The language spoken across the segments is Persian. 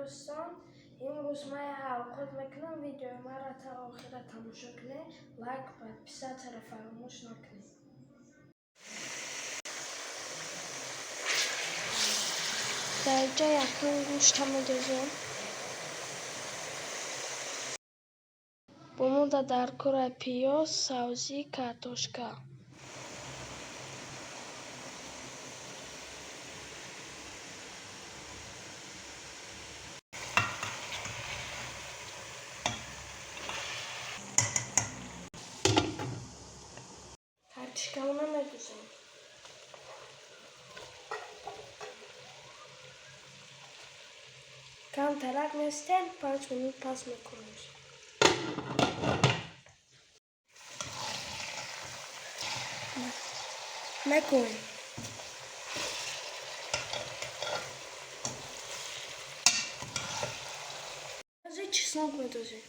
دوستان، امروز من خود میکنم ویدیو ما را تا آخر تماشا کنید. لایک подписаться را فراموش نکنید. در اینجا یکم گوشت می‌دوزیم. بمونده در کره پیاز، سبزی، کارتوشکا. Картошкамı می‌دوزیم. کم ترک می‌ستیم 5 minut پس می‌کنیم. می‌کنیم. از این چیزناک می‌دوزیم.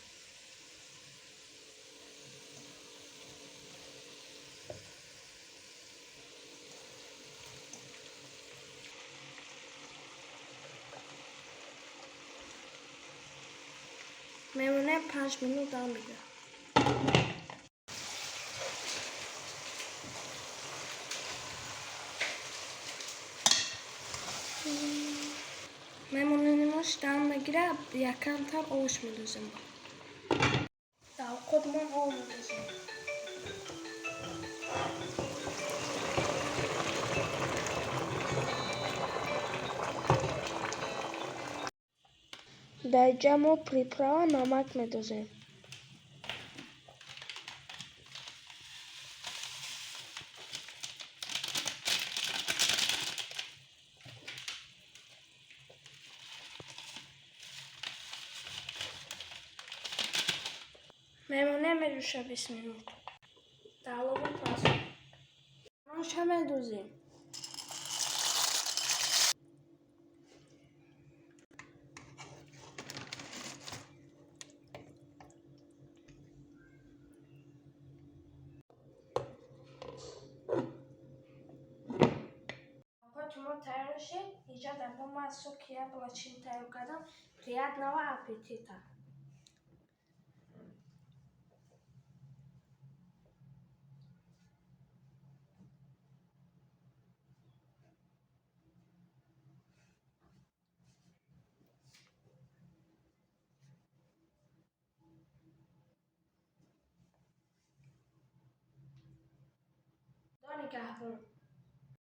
میمونه 5 minut دام میده. میمونیمش دام میگیره یکم تر آش میدوزیم. در خودمون آب میدوزیم. در اینجا ما پریپرا نمک میدوزیم. میمونه میجوشه 20 minut. در لبو پس نوش هم میدوزیم. شما تیار شد. اینجا در دوم از سوکیه بلچین تیار کردم. Приятного аппетита! До нигахтон.